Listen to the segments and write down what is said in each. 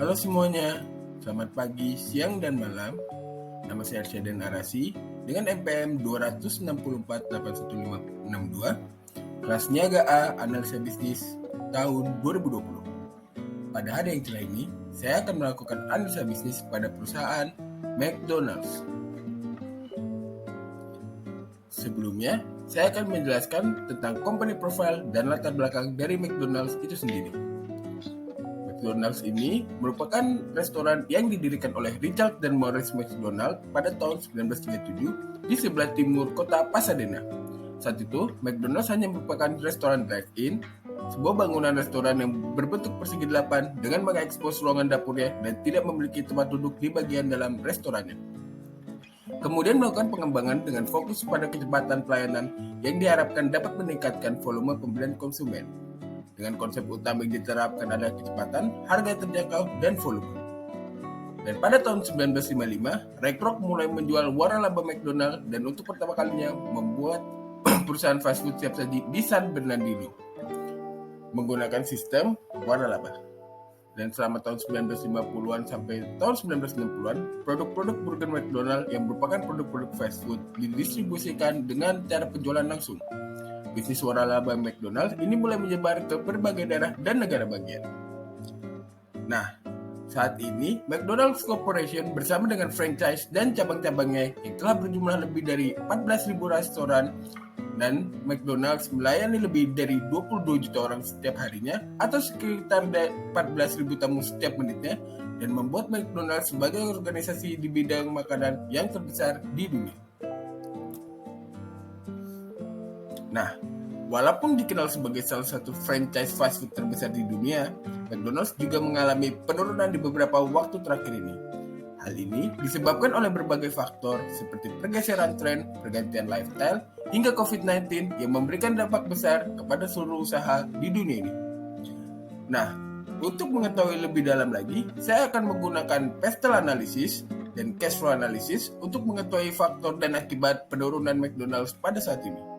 Halo semuanya, selamat pagi, siang, dan malam. Nama saya Arsyadin Arasi dengan NPM 2648162, kelas Niaga A, Analisa Bisnis tahun 2020. Pada hari yang cerah ini, saya akan melakukan analisa bisnis pada perusahaan McDonald's. Sebelumnya, saya akan menjelaskan tentang company profile dan latar belakang dari McDonald's itu sendiri. McDonald's ini merupakan restoran yang didirikan oleh Richard dan Maurice McDonald pada tahun 1937 di sebelah timur kota Pasadena. Saat itu, McDonald's hanya merupakan restoran drive-in, sebuah bangunan restoran yang berbentuk persegi 8 dengan mengekspos ruangan dapurnya dan tidak memiliki tempat duduk di bagian dalam restorannya. Kemudian melakukan pengembangan dengan fokus pada kecepatan pelayanan yang diharapkan dapat meningkatkan volume pembelian konsumen. Dengan konsep utama yang diterapkan adalah kecepatan, harga terjangkau, dan volume. Dan pada tahun 1955, Ray Kroc mulai menjual waralaba McDonald dan untuk pertama kalinya membuat perusahaan fast food siap saji di San Bernardino menggunakan sistem waralaba. Dan selama tahun 1950-an sampai tahun 1960-an, produk-produk burger McDonald yang merupakan produk-produk fast food didistribusikan dengan cara penjualan langsung. Bisnis waralaba McDonald ini mulai menyebar ke berbagai daerah dan negara bagian. Nah, saat ini McDonald's Corporation bersama dengan franchise dan cabang-cabangnya yang telah berjumlah lebih dari 14.000 restoran dan McDonald's melayani lebih dari 22 juta orang setiap harinya atau sekitar 14.000 tamu setiap menitnya dan membuat McDonald's sebagai organisasi di bidang makanan yang terbesar di dunia. Nah, walaupun dikenal sebagai salah satu franchise fast food terbesar di dunia, McDonald's juga mengalami penurunan di beberapa waktu terakhir ini. Hal ini disebabkan oleh berbagai faktor seperti pergeseran tren, pergantian lifestyle, hingga COVID-19 yang memberikan dampak besar kepada seluruh usaha di dunia ini. Nah, untuk mengetahui lebih dalam lagi, saya akan menggunakan pestle analysis dan cash flow analysis untuk mengetahui faktor dan akibat penurunan McDonald's pada saat ini.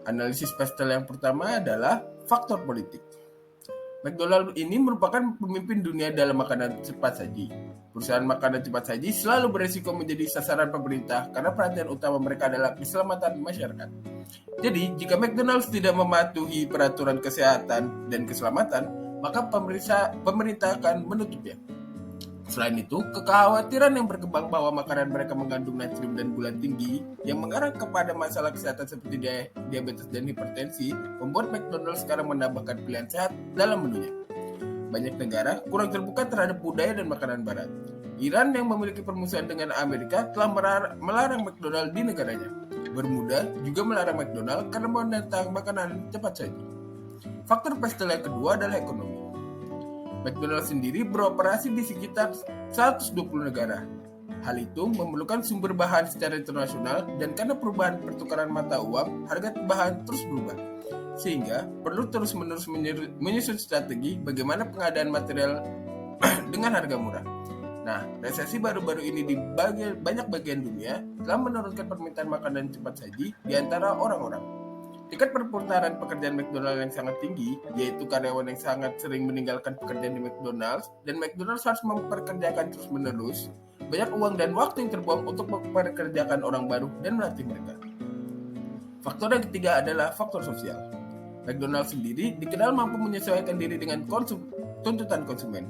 Analisis pestle yang pertama adalah faktor politik. McDonald ini merupakan pemimpin dunia dalam makanan cepat saji. Perusahaan makanan cepat saji selalu beresiko menjadi sasaran pemerintah karena perhatian utama mereka adalah keselamatan masyarakat. Jadi, jika McDonald's tidak mematuhi peraturan kesehatan dan keselamatan, maka pemerintah akan menutupnya. Selain itu, kekhawatiran yang berkembang bahwa makanan mereka mengandung natrium dan gula tinggi yang mengarah kepada masalah kesehatan seperti diabetes dan hipertensi membuat McDonald's sekarang menambahkan pilihan sehat dalam menunya. Banyak negara kurang terbuka terhadap budaya dan makanan barat. Iran yang memiliki permusuhan dengan Amerika telah melarang McDonald di negaranya. Bermuda juga melarang McDonald karena menentang makanan cepat saji. Faktor pestle yang kedua adalah ekonomi. McDonald's sendiri beroperasi di sekitar 120 negara. Hal itu memerlukan sumber bahan secara internasional dan karena perubahan pertukaran mata uang, harga bahan terus berubah. Sehingga perlu terus-menerus menyusun strategi bagaimana pengadaan material dengan harga murah. Nah, resesi baru-baru ini di banyak bagian dunia telah menurunkan permintaan makanan cepat saji di antara orang-orang. Tingkat perputaran pekerjaan McDonald's yang sangat tinggi, yaitu karyawan yang sangat sering meninggalkan pekerjaan di McDonald's, dan McDonald's harus memperkerjakan terus-menerus banyak uang dan waktu yang terbuang untuk memperkerjakan orang baru dan melatih mereka. Faktor yang ketiga adalah faktor sosial. McDonald's sendiri dikenal mampu menyesuaikan diri dengan tuntutan konsumen.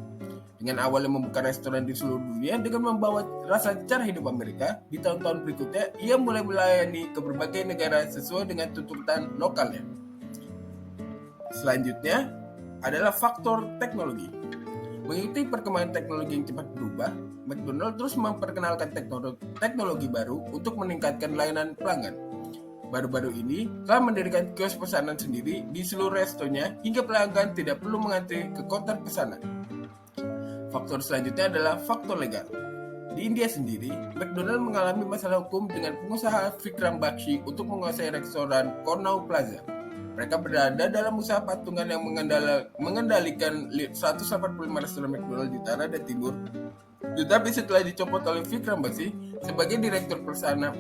Dengan awalnya membuka restoran di seluruh dunia dengan membawa rasa cara hidup Amerika, di tahun-tahun berikutnya ia mulai melayani ke berbagai negara sesuai dengan tuntutan lokalnya. Selanjutnya adalah faktor teknologi. Mengikuti perkembangan teknologi yang cepat berubah, McDonald terus memperkenalkan teknologi baru untuk meningkatkan layanan pelanggan. Baru-baru ini telah mendirikan kios pesanan sendiri di seluruh restonya hingga pelanggan tidak perlu mengantri ke counter pesanan. Faktor selanjutnya adalah faktor legal. Di India sendiri, McDonald mengalami masalah hukum dengan pengusaha Vikram Bakshi untuk menguasai restoran Connaught Plaza. Mereka berada dalam usaha patungan yang mengendalikan 145 restoran McDonald di utara dan timur. Tetapi setelah dicopot oleh Vikram Bakshi sebagai direktur pelaksana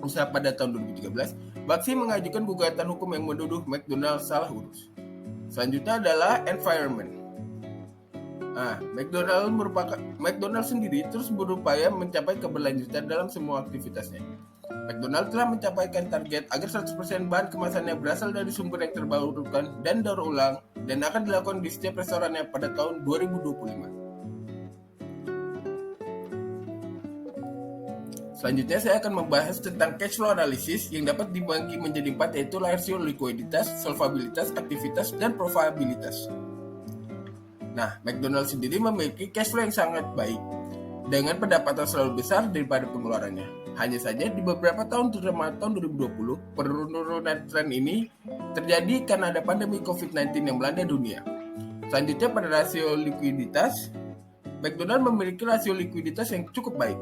usaha pada tahun 2013, Bakshi mengajukan gugatan hukum yang menuduh McDonald salah urus. Selanjutnya adalah environment. McDonald sendiri terus berupaya mencapai keberlanjutan dalam semua aktivitasnya. McDonald telah mencapaikan target agar 100% bahan kemasannya berasal dari sumber yang terbarukan dan daur ulang dan akan dilakukan di setiap restorannya pada tahun 2025. Selanjutnya saya akan membahas tentang cash flow analysis yang dapat dibagi menjadi 4, yaitu rasio likuiditas, solvabilitas, aktivitas, dan profitabilitas. Nah, McDonald sendiri memiliki cash flow yang sangat baik dengan pendapatan selalu besar daripada pengeluarannya. Hanya saja di beberapa tahun terutama tahun 2020, penurunan tren ini terjadi karena ada pandemi COVID-19 yang melanda dunia. Selanjutnya pada rasio likuiditas, McDonald memiliki rasio likuiditas yang cukup baik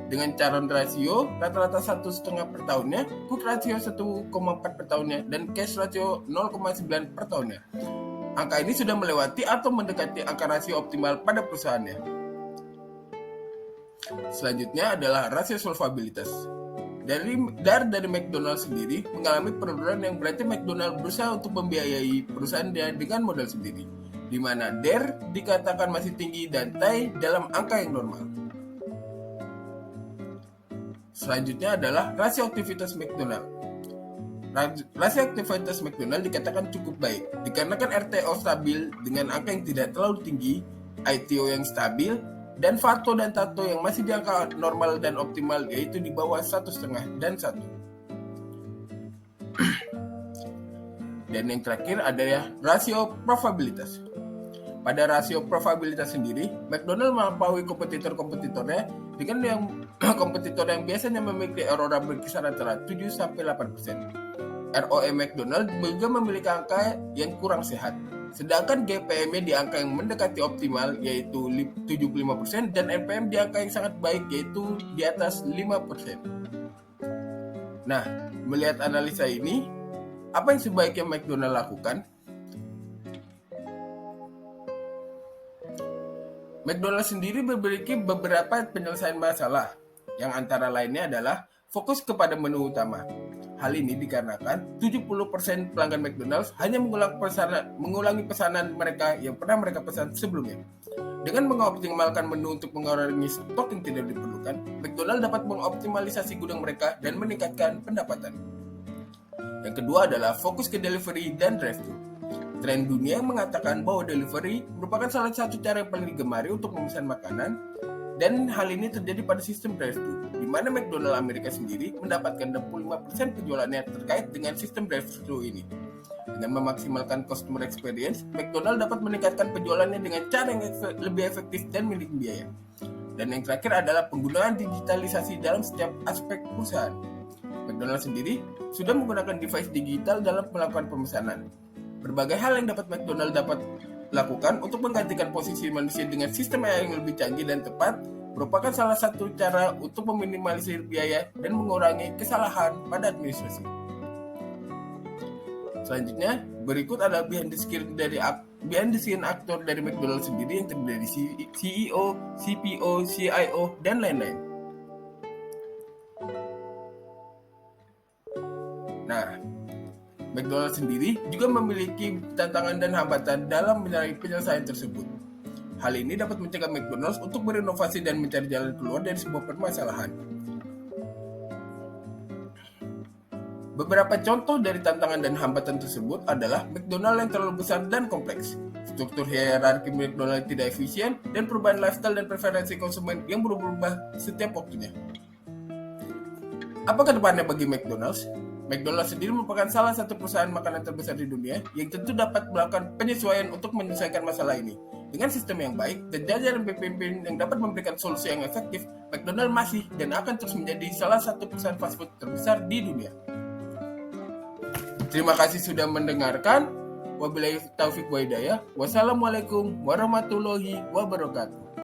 dengan current rasio rata-rata 1,5 per tahunnya, put rasio 1,4 per tahunnya, dan cash rasio 0,9 per tahunnya. Angka ini sudah melewati atau mendekati angka rasio optimal pada perusahaannya. Selanjutnya adalah rasio solvabilitas. Dari McDonald sendiri mengalami penurunan yang berarti McDonald berusaha untuk membiayai perusahaannya dengan modal sendiri, di mana DER dikatakan masih tinggi dan TAI dalam angka yang normal. Selanjutnya adalah rasio aktivitas McDonald. Rasio aktivitas McDonald dikatakan cukup baik dikarenakan RTO stabil dengan angka yang tidak terlalu tinggi, ITO yang stabil, dan FATO dan TATO yang masih di angka normal dan optimal, yaitu di bawah 1,5 dan 1. Dan yang terakhir adalah rasio profitabilitas. Pada rasio profitabilitas sendiri, McDonald melampaui kompetitor-kompetitornya dengan yang kompetitor yang biasanya memiliki RORA berkisar antara 7-8%. ROE McDonald juga memiliki angka yang kurang sehat, sedangkan GPM-nya di angka yang mendekati optimal yaitu 75% dan NPM di angka yang sangat baik yaitu di atas 5%. Nah, melihat analisa ini, apa yang sebaiknya McDonald lakukan? McDonald sendiri memiliki beberapa penyelesaian masalah, yang antara lainnya adalah fokus kepada menu utama. Hal ini dikarenakan 70% pelanggan McDonald's hanya mengulangi pesanan mereka yang pernah mereka pesan sebelumnya. Dengan mengoptimalkan menu untuk mengurangi stok yang tidak diperlukan, McDonald dapat mengoptimalisasi gudang mereka dan meningkatkan pendapatan. Yang kedua adalah fokus ke delivery dan drive-thru. Tren dunia mengatakan bahwa delivery merupakan salah satu cara yang paling digemari untuk memesan makanan, dan hal ini terjadi pada sistem drive-thru, di mana McDonald Amerika sendiri mendapatkan 65% penjualannya terkait dengan sistem drive-thru ini. Dengan memaksimalkan customer experience, McDonald dapat meningkatkan penjualannya dengan cara yang lebih efektif dan minim biaya. Dan yang terakhir adalah penggunaan digitalisasi dalam setiap aspek perusahaan. McDonald sendiri sudah menggunakan device digital dalam melakukan pemesanan. Berbagai hal yang McDonald dapat lakukan untuk menggantikan posisi manusia dengan sistem AI yang lebih canggih dan tepat merupakan salah satu cara untuk meminimalisir biaya dan mengurangi kesalahan pada administrasi. Selanjutnya, berikut adalah behind the scene aktor dari McDonald sendiri yang terdiri dari CEO, CPO, CIO, dan lain-lain. Nah, McDonald sendiri juga memiliki tantangan dan hambatan dalam mencari penyelesaian tersebut. Hal ini dapat mencegah McDonald's untuk berinovasi dan mencari jalan keluar dari sebuah permasalahan. Beberapa contoh dari tantangan dan hambatan tersebut adalah McDonald yang terlalu besar dan kompleks, struktur hierarki McDonald tidak efisien, dan perubahan lifestyle dan preferensi konsumen yang berubah setiap waktunya. Apa kedepannya bagi McDonald's? McDonald's sendiri merupakan salah satu perusahaan makanan terbesar di dunia yang tentu dapat melakukan penyesuaian untuk menyelesaikan masalah ini. Dengan sistem yang baik dan jajaran pemimpin yang dapat memberikan solusi yang efektif, McDonald's masih dan akan terus menjadi salah satu perusahaan fast food terbesar di dunia. Terima kasih sudah mendengarkan. Wabillahi taufiq wa hidayah. Wassalamualaikum warahmatullahi wabarakatuh.